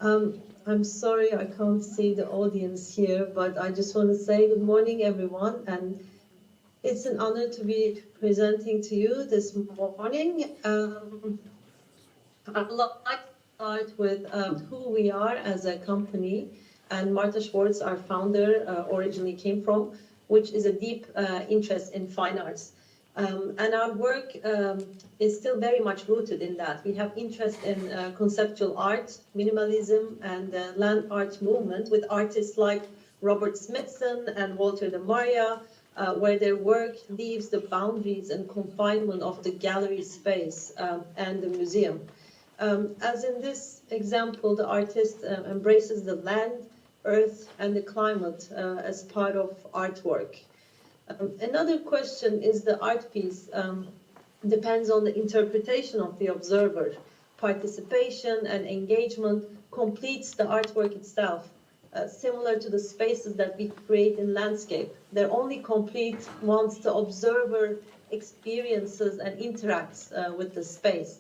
I'm sorry I can't see the audience here, but I just want to say good morning, everyone. And it's an honor to be presenting to you this morning. I'd like to start with who we are as a company. And Marta Schwartz, our founder, originally came from, which is a deep interest in fine arts. And our work is still very much rooted in that. We have interest in conceptual art, minimalism, and the land art movement with artists like Robert Smithson and Walter de Maria, where their work leaves the boundaries and confinement of the gallery space and the museum. As in this example, the artist embraces the land, earth, and the climate as part of artwork. Another question is the art piece depends on the interpretation of the observer. Participation and engagement completes the artwork itself, similar to the spaces that we create in landscape. They're only complete once the observer experiences and interacts with the space.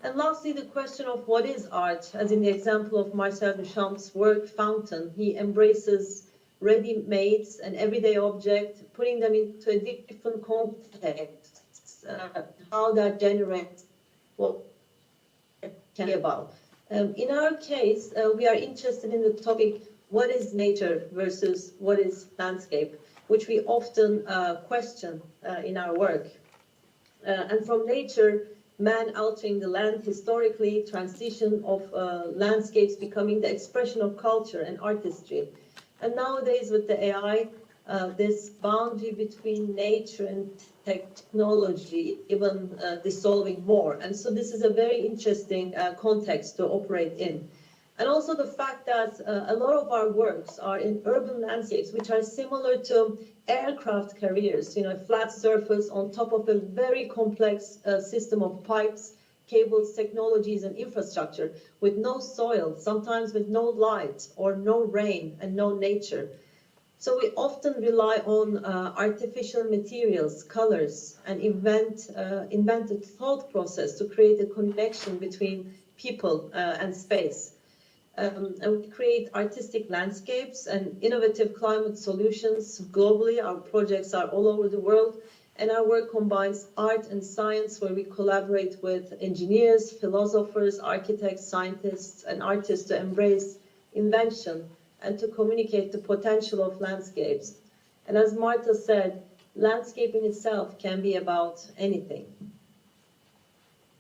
And lastly, the question of what is art, as in the example of Marcel Duchamp's work, Fountain. He embraces ready-mades and everyday objects, putting them into a different context, how that generates what can be about. In our case, we are interested in the topic, what is nature versus what is landscape, which we often question in our work. And from nature, man altering the land historically, transition of landscapes becoming the expression of culture and artistry. And nowadays with the AI, this boundary between nature and technology even dissolving more. And so this is a very interesting context to operate in. And also the fact that a lot of our works are in urban landscapes, which are similar to aircraft carriers, a flat surface on top of a very complex system of pipes, cables, technologies, and infrastructure with no soil, sometimes with no light or no rain and no nature. So we often rely on artificial materials, colors, and invented thought process to create a connection between people and space. And we create artistic landscapes and innovative climate solutions globally. Our projects are all over the world. And our work combines art and science, where we collaborate with engineers, philosophers, architects, scientists, and artists to embrace invention and to communicate the potential of landscapes. And as Marta said, landscaping itself can be about anything.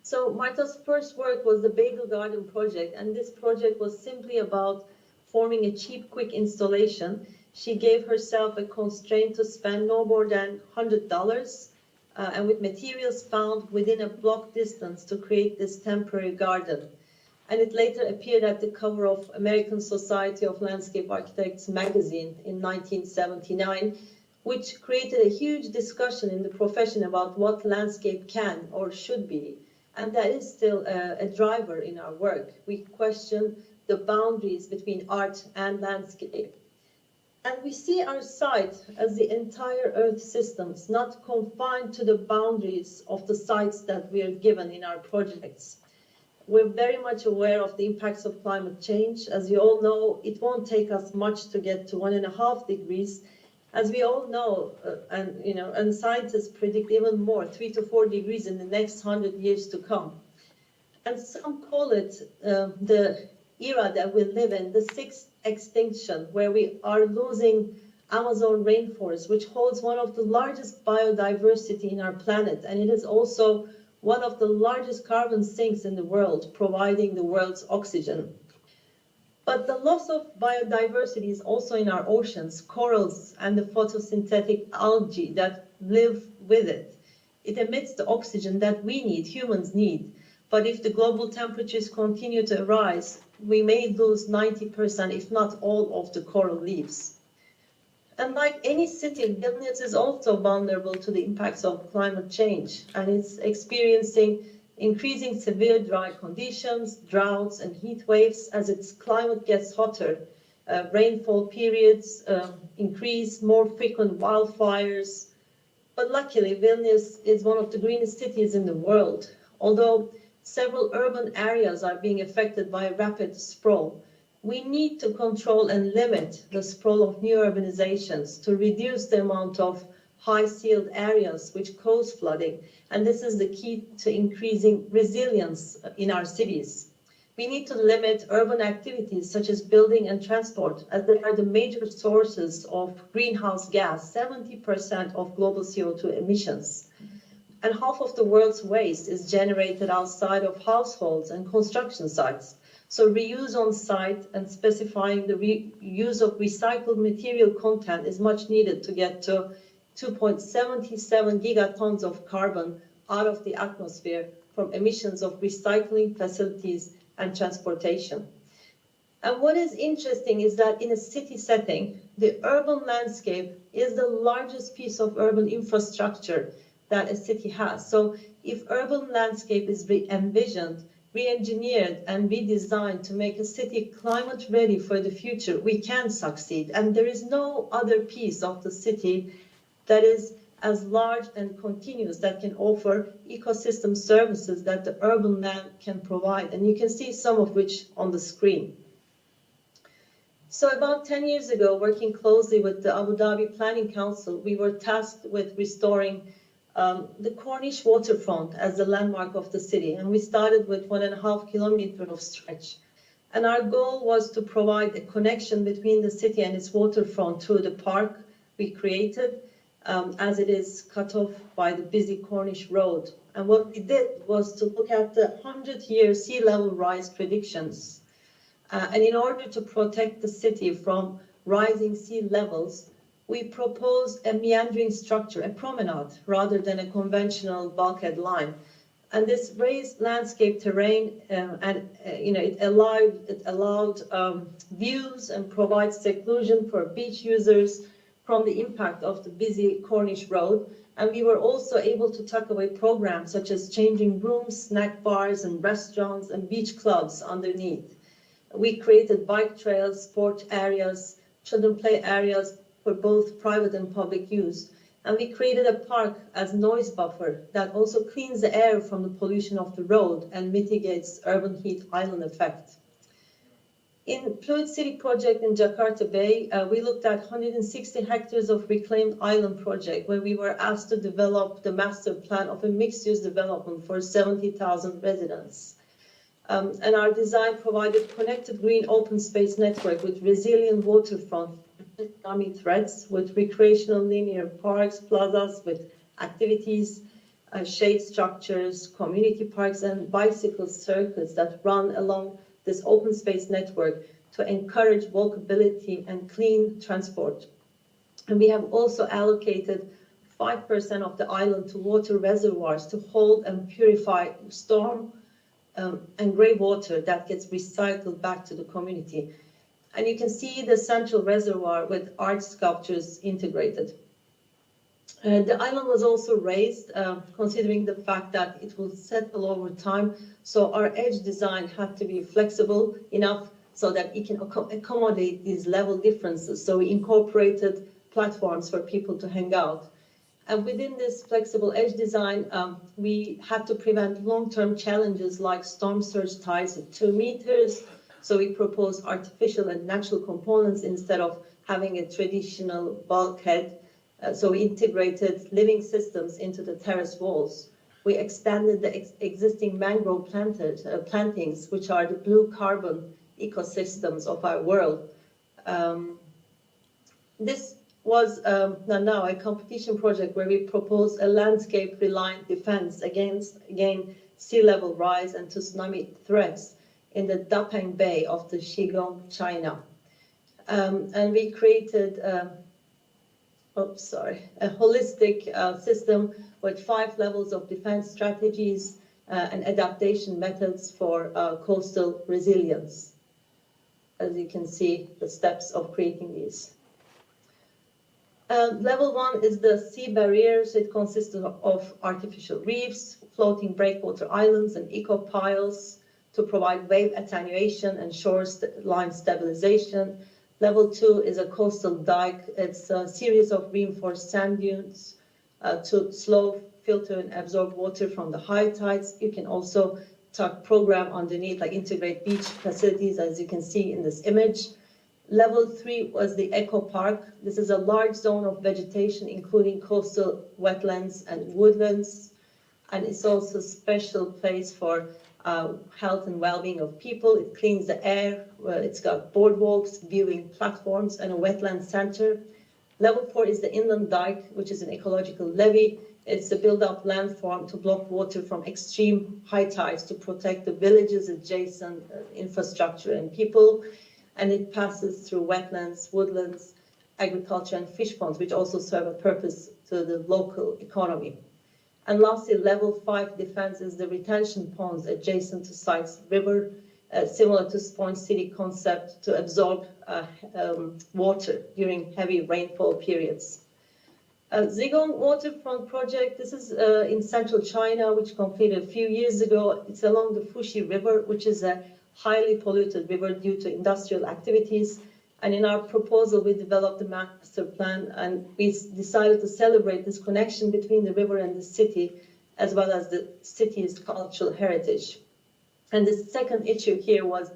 So Marta's first work was the Bagel Garden project, and this project was simply about forming a cheap, quick installation. She gave herself a constraint to spend no more than $100 and with materials found within a block distance to create this temporary garden. And it later appeared at the cover of American Society of Landscape Architects magazine in 1979, which created a huge discussion in the profession about what landscape can or should be. And that is still a driver in our work. We question the boundaries between art and landscape. And we see our site as the entire Earth systems, not confined to the boundaries of the sites that we are given in our projects. We're very much aware of the impacts of climate change. As you all know, it won't take us much to get to 1.5 degrees. As we all know, and scientists predict even more, 3 to 4 degrees in the next 100 years to come. And some call it the era that we live in, the sixth extinction, where we are losing Amazon rainforest, which holds one of the largest biodiversity in our planet. And it is also one of the largest carbon sinks in the world, providing the world's oxygen. But the loss of biodiversity is also in our oceans, corals, and the photosynthetic algae that live with it. It emits the oxygen that we need, humans need. But if the global temperatures continue to rise, we may lose 90%, if not all, of the coral reefs. And like any city, Vilnius is also vulnerable to the impacts of climate change, and it's experiencing increasing severe dry conditions, droughts, and heat waves as its climate gets hotter. Rainfall periods increase, more frequent wildfires. But luckily, Vilnius is one of the greenest cities in the world, although several urban areas are being affected by rapid sprawl. We need to control and limit the sprawl of new urbanizations to reduce the amount of high-sealed areas which cause flooding, and this is the key to increasing resilience in our cities. We need to limit urban activities such as building and transport, as they are the major sources of greenhouse gas, 70% of global CO2 emissions. And half of the world's waste is generated outside of households and construction sites. So reuse on site and specifying the use of recycled material content is much needed to get to 2.77 gigatons of carbon out of the atmosphere from emissions of recycling facilities and transportation. And what is interesting is that in a city setting, the urban landscape is the largest piece of urban infrastructure that a city has. So if urban landscape is envisioned, re-engineered and redesigned to make a city climate ready for the future, we can succeed. And there is no other piece of the city that is as large and continuous that can offer ecosystem services that the urban land can provide. And you can see some of which on the screen. So about 10 years ago, working closely with the Abu Dhabi Planning Council, we were tasked with restoring the Corniche waterfront as the landmark of the city. And we started with 1.5 kilometers of stretch. And our goal was to provide a connection between the city and its waterfront through the park we created, as it is cut off by the busy Corniche road. And what we did was to look at the 100-year sea level rise predictions. And in order to protect the city from rising sea levels, we proposed a meandering structure, a promenade, rather than a conventional bulkhead line. And this raised landscape terrain, it allowed views and provides seclusion for beach users from the impact of the busy Corniche road. And we were also able to tuck away programs such as changing rooms, snack bars, and restaurants, and beach clubs underneath. We created bike trails, sport areas, children play areas, for both private and public use. And we created a park as noise buffer that also cleans the air from the pollution of the road and mitigates urban heat island effect. In Fluid City project in Jakarta Bay, we looked at 160 hectares of reclaimed island project where we were asked to develop the master plan of a mixed-use development for 70,000 residents. And our design provided connected green open space network with resilient waterfront tsunami threats, with recreational linear parks, plazas with activities, shade structures, community parks, and bicycle circuits that run along this open space network to encourage walkability and clean transport. And we have also allocated 5% of the island to water reservoirs to hold and purify storm and grey water that gets recycled back to the community. And you can see the central reservoir with art sculptures integrated. The island was also raised, considering the fact that it will settle over time. So our edge design had to be flexible enough so that it can accommodate these level differences. So we incorporated platforms for people to hang out. And within this flexible edge design, we had to prevent long-term challenges like storm surge tides at 2 meters. So we proposed artificial and natural components instead of having a traditional bulkhead. So we integrated living systems into the terrace walls. We extended the existing mangrove plantings, which are the blue carbon ecosystems of our world. This was now a competition project where we proposed a landscape-reliant defense against, again, sea level rise and tsunami threats in the Dapeng Bay of the Xigong, China. And we created a holistic system with 5 levels of defense strategies and adaptation methods for coastal resilience. As you can see, the steps of creating these. Level 1 is the sea barriers. It consists of artificial reefs, floating breakwater islands, and eco-piles to provide wave attenuation and shoreline stabilization. Level 2 is a coastal dike. It's a series of reinforced sand dunes to slow, filter, and absorb water from the high tides. You can also program underneath, like integrate beach facilities, as you can see in this image. Level 3 was the Eco Park. This is a large zone of vegetation, including coastal wetlands and woodlands. And it's also a special place for health and well-being of people. It cleans the air. It's got boardwalks, viewing platforms, and a wetland center. Level 4 is the inland dike, which is an ecological levee. It's a built-up landform to block water from extreme high tides to protect the villages, adjacent infrastructure, and people. And it passes through wetlands, woodlands, agriculture, and fish ponds, which also serve a purpose to the local economy. And lastly, level 5 defense is the retention ponds adjacent to sites river, similar to Sponge City concept to absorb water during heavy rainfall periods. Zigong Waterfront Project, this is in central China, which completed a few years ago. It's along the Fuxi River, which is a highly polluted river due to industrial activities. And in our proposal, we developed a master plan, and we decided to celebrate this connection between the river and the city, as well as the city's cultural heritage. And the second issue here was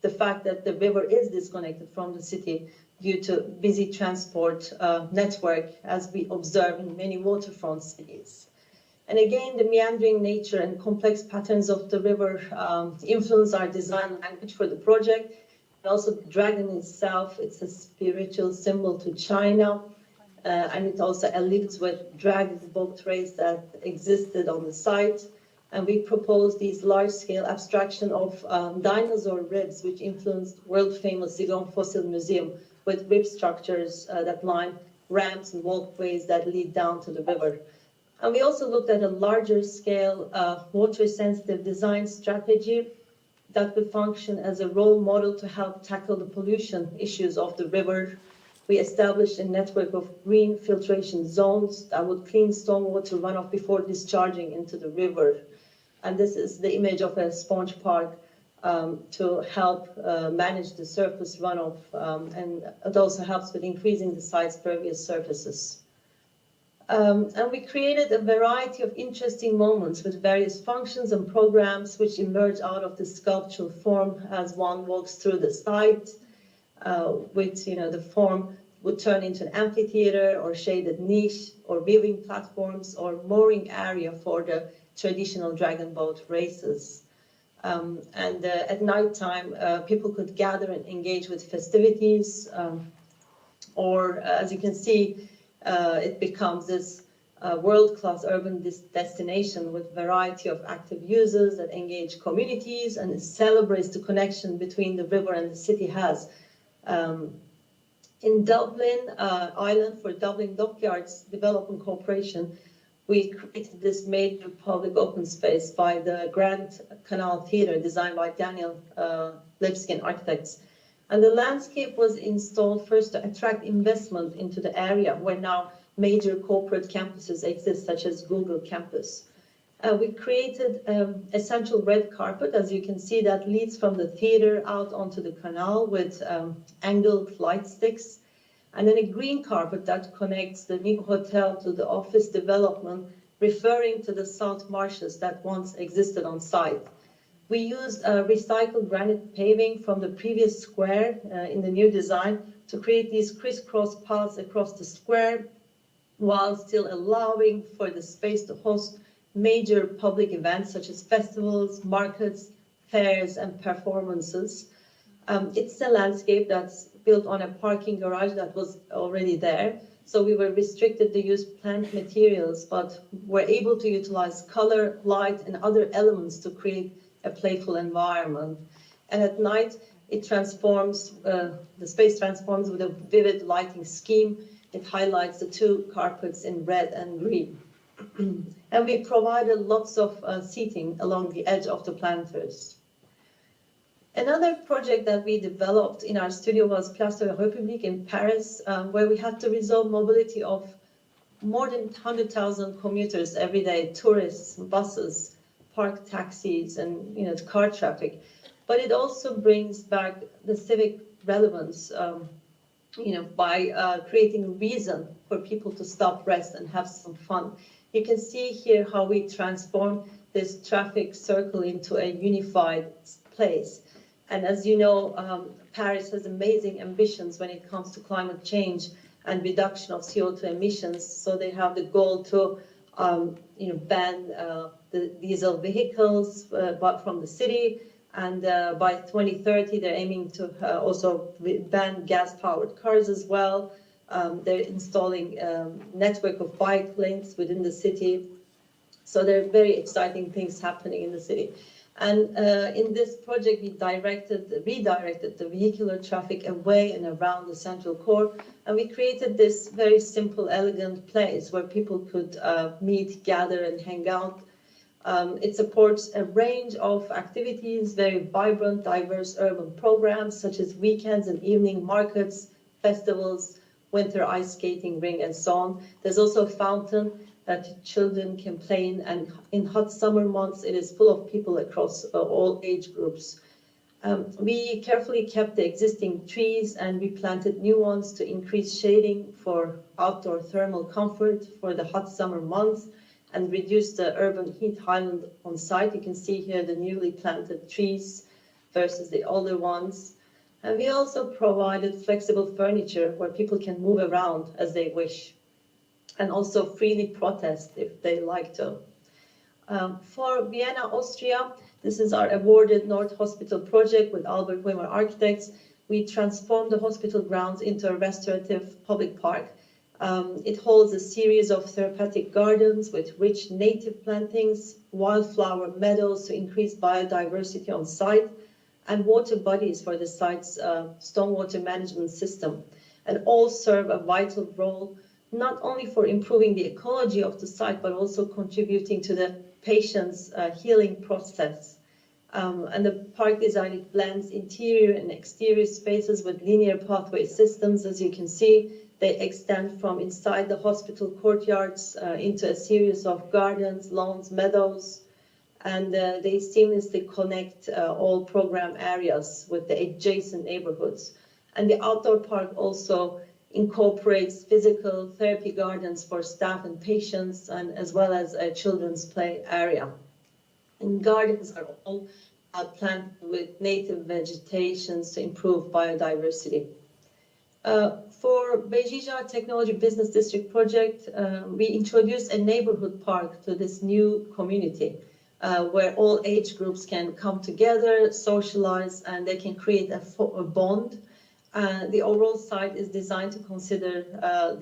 the fact that the river is disconnected from the city due to busy transport network, as we observe in many waterfront cities. And again, the meandering nature and complex patterns of the river influence our design language for the project. And also the dragon itself, it's a spiritual symbol to China, and it also alludes with dragon boat race that existed on the site. And we proposed these large-scale abstraction of dinosaur ribs, which influenced world-famous Zigong Fossil Museum, with rib structures that line ramps and walkways that lead down to the river. And we also looked at a larger scale water-sensitive design strategy that would function as a role model to help tackle the pollution issues of the river. We established a network of green filtration zones that would clean stormwater runoff before discharging into the river. And this is the image of a sponge park to help manage the surface runoff, and it also helps with increasing the site's pervious surfaces. And we created a variety of interesting moments with various functions and programs which emerge out of the sculptural form as one walks through the site, with the form would turn into an amphitheater or shaded niche or viewing platforms or mooring area for the traditional dragon boat races. And at nighttime, people could gather and engage with festivities, or as you can see, it becomes this world-class urban destination with variety of active users that engage communities, and it celebrates the connection between the river and the city has. In Dublin, Ireland, for Dublin Dockyards Development Corporation, we created this major public open space by the Grand Canal Theatre, designed by Daniel Lipskin Architects. And the landscape was installed first to attract investment into the area, where now major corporate campuses exist, such as Google Campus. We created a central red carpet, as you can see, that leads from the theater out onto the canal with angled light sticks. And then a green carpet that connects the new hotel to the office development, referring to the salt marshes that once existed on site. We used recycled granite paving from the previous square in the new design to create these crisscross paths across the square, while still allowing for the space to host major public events such as festivals, markets, fairs, and performances. It's a landscape that's built on a parking garage that was already there. So we were restricted to use plant materials, but were able to utilize color, light, and other elements to create a playful environment. And at night, it transforms, the space transforms with a vivid lighting scheme. It highlights the two carpets in red and green. And we provided lots of seating along the edge of the planters. Another project that we developed in our studio was Place de la République in Paris, where we had to resolve mobility of more than 100,000 commuters every day, tourists, buses, park taxis, and car traffic. But it also brings back the civic relevance, by creating a reason for people to stop, rest, and have some fun. You can see here how we transform this traffic circle into a unified place. And as you know, Paris has amazing ambitions when it comes to climate change and reduction of CO2 emissions. So they have the goal to ban the diesel vehicles from the city. And by 2030, they're aiming to also ban gas-powered cars as well. They're installing a network of bike lanes within the city. So there are very exciting things happening in the city. And in this project, we redirected the vehicular traffic away and around the central core. And we created this very simple, elegant place where people could meet, gather, and hang out. It supports a range of activities, very vibrant, diverse urban programs, such as weekends and evening markets, festivals, winter ice skating ring, and so on. There's also a fountain that children can play in, and in hot summer months, it is full of people across all age groups. We carefully kept the existing trees and we planted new ones to increase shading for outdoor thermal comfort for the hot summer months and reduce the urban heat island on site. You can see here the newly planted trees versus the older ones. And we also provided flexible furniture where people can move around as they wish, and also freely protest if they like to. For Vienna, Austria, this is our awarded North Hospital project with Albert Wimmer Architects. We transformed the hospital grounds into a restorative public park. It holds a series of therapeutic gardens with rich native plantings, wildflower meadows to increase biodiversity on site, and water bodies for the site's stormwater management system. And all serve a vital role not only for improving the ecology of the site, but also contributing to the patient's healing process. And the park design, it blends interior and exterior spaces with linear pathway systems. As you can see, they extend from inside the hospital courtyards into a series of gardens, lawns, meadows, and they seamlessly connect all program areas with the adjacent neighborhoods. And the outdoor park also incorporates physical therapy gardens for staff and patients, and as well as a children's play area. And gardens are all planted with native vegetations to improve biodiversity. For Bejija Technology Business District project, we introduced a neighborhood park to this new community where all age groups can come together, socialize, and they can create a bond. The overall site is designed to consider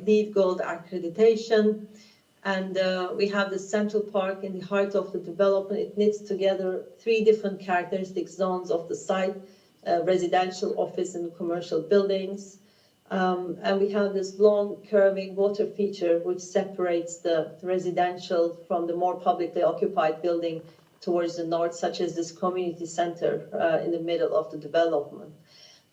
LEED Gold accreditation, and we have the central park in the heart of the development. It knits together 3 different characteristic zones of the site, residential, office, and commercial buildings. And we have this long curving water feature which separates the residential from the more publicly occupied building towards the north, such as this community center in the middle of the development.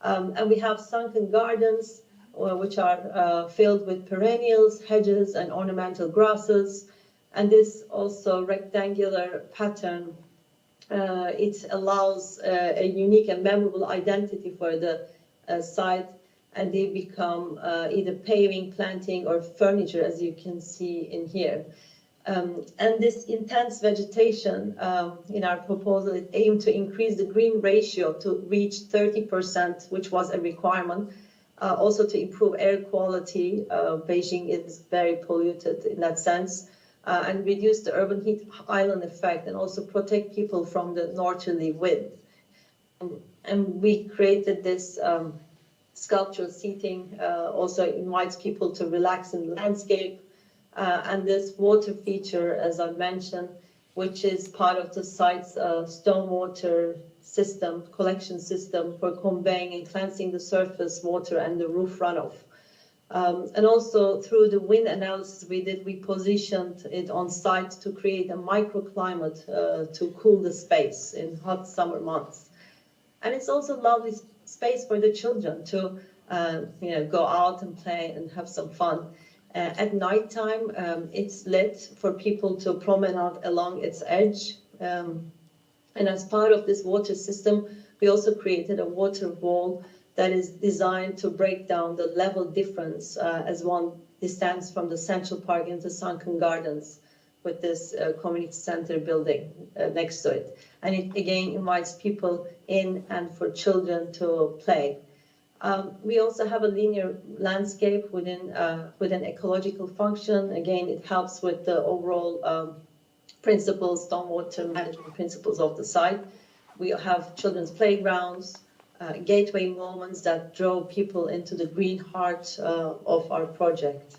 And we have sunken gardens, which are filled with perennials, hedges, and ornamental grasses. And this also rectangular pattern, it allows a unique and memorable identity for the site, and they become either paving, planting, or furniture, as you can see in here. And this intense vegetation in our proposal, it aimed to increase the green ratio to reach 30%, which was a requirement. Also to improve air quality. Beijing is very polluted in that sense, and reduce the urban heat island effect, and also protect people from the northerly wind. And we created this sculptural seating, also invites people to relax in the landscape. And this water feature, as I mentioned, which is part of the site's stormwater system, collection system for conveying and cleansing the surface water and the roof runoff. And also through the wind analysis we positioned it on site to create a microclimate to cool the space in hot summer months. And it's also a lovely space for the children to go out and play and have some fun. At nighttime, it's lit for people to promenade along its edge. And as part of this water system, we also created a water wall that is designed to break down the level difference as one descends from the central park into sunken gardens. with this community center building next to it. And it again invites people in and for children to play. We also have a linear landscape within an ecological function. Again, it helps with the overall principles, stormwater management principles of the site. We have children's playgrounds, gateway moments that draw people into the green heart of our project.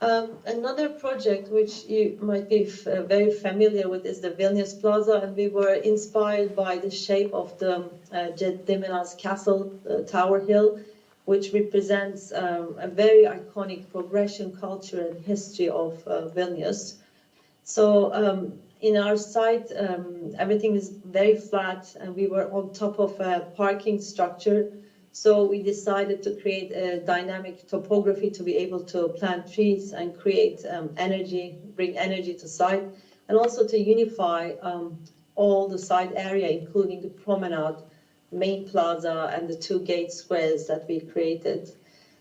Another project which you might be very familiar with is the Vilnius Plaza, and we were inspired by the shape of the Gediminas Castle Tower Hill, which represents a very iconic progression, culture, and history of Vilnius. So in our site, everything is very flat, and we were on top of a parking structure. So we decided to create a dynamic topography to be able to plant trees and create energy, bring energy to site, and also to unify all the site area, including the promenade, main plaza, and the two gate squares that we created.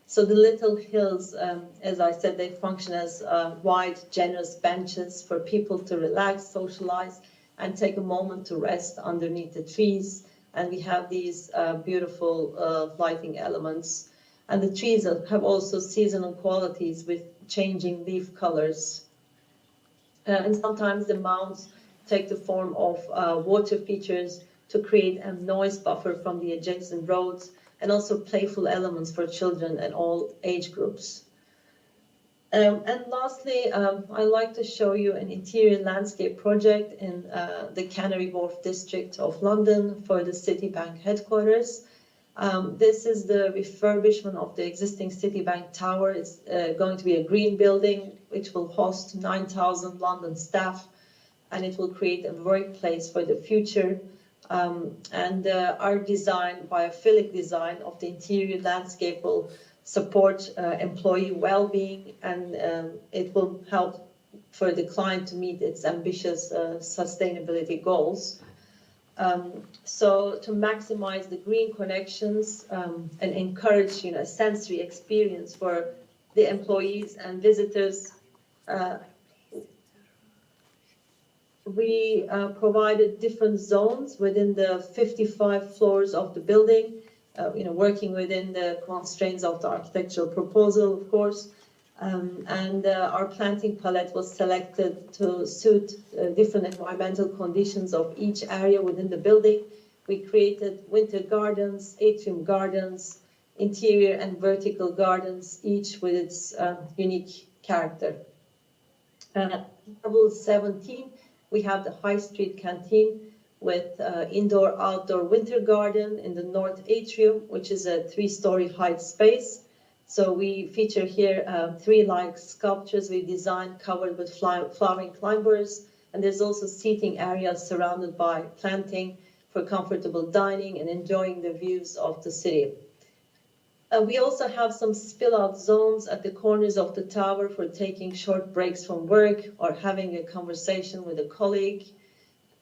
So the little hills, as I said, they function as wide, generous benches for people to relax, socialize, and take a moment to rest underneath the trees. And we have these beautiful lighting elements. And the trees have also seasonal qualities with changing leaf colors. And sometimes the mounds take the form of water features to create a noise buffer from the adjacent roads, and also playful elements for children and all age groups. And lastly, I'd like to show you an interior landscape project in the Canary Wharf district of London for the Citibank headquarters. This is the refurbishment of the existing Citibank Tower. It's going to be a green building which will host 9,000 London staff, and it will create a workplace for the future. And our design, biophilic design of the interior landscape, will support employee well-being, and it will help for the client to meet its ambitious sustainability goals. So to maximize the green connections and encourage a sensory experience for the employees and visitors, we provided different zones within the 55 floors of the building, working within the constraints of the architectural proposal, of course. And our planting palette was selected to suit different environmental conditions of each area within the building. We created winter gardens, atrium gardens, interior and vertical gardens, each with its unique character. Level 17, we have the High Street Canteen with indoor-outdoor winter garden in the north atrium, which is a 3-story height space. So we feature here 3 light sculptures we designed covered with flowering climbers, and there's also seating areas surrounded by planting for comfortable dining and enjoying the views of the city. We also have some spill-out zones at the corners of the tower for taking short breaks from work or having a conversation with a colleague.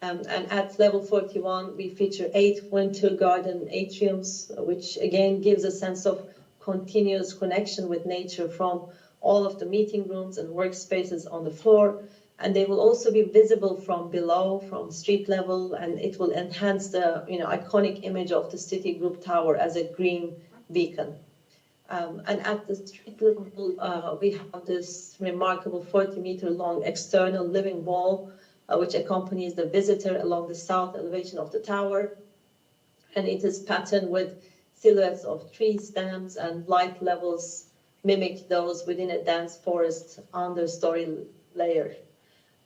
And at level 41, we feature 8 winter garden atriums, which again gives a sense of continuous connection with nature from all of the meeting rooms and workspaces on the floor. And they will also be visible from below, from street level, and it will enhance the iconic image of the Citigroup Tower as a green beacon. And at the street level, we have this remarkable 40-meter long external living wall, which accompanies the visitor along the south elevation of the tower. And it is patterned with silhouettes of tree stems, and light levels mimic those within a dense forest understory layer.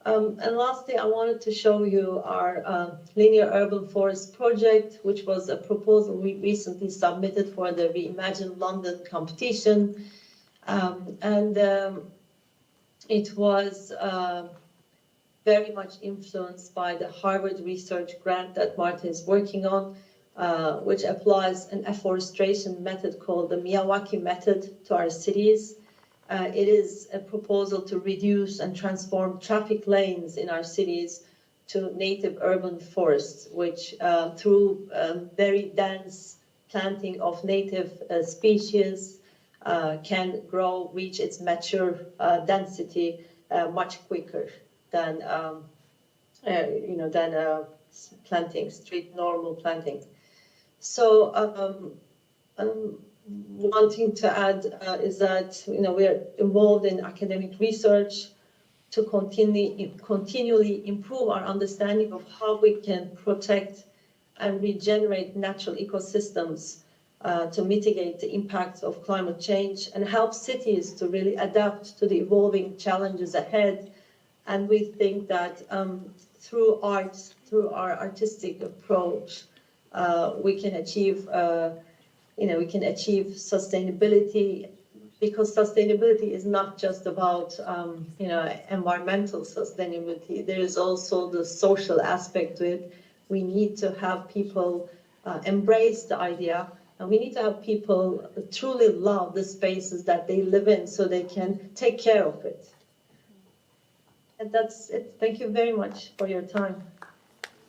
And lastly, I wanted to show you our linear urban forest project, which was a proposal we recently submitted for the Reimagine London competition. It was very much influenced by the Harvard research grant that Marta is working on, which applies an afforestation method called the Miyawaki method to our cities. It is a proposal to reduce and transform traffic lanes in our cities to native urban forests, which through very dense planting of native species can reach its mature density much quicker than planting, normal planting. So one thing to add is that we are involved in academic research to continually improve our understanding of how we can protect and regenerate natural ecosystems to mitigate the impacts of climate change and help cities to really adapt to the evolving challenges ahead. And we think that through art, through our artistic approach, we can achieve sustainability, because sustainability is not just about environmental sustainability. There is also the social aspect to it. We need to have people embrace the idea, and we need to have people truly love the spaces that they live in so they can take care of it. And that's it. Thank you very much for your time.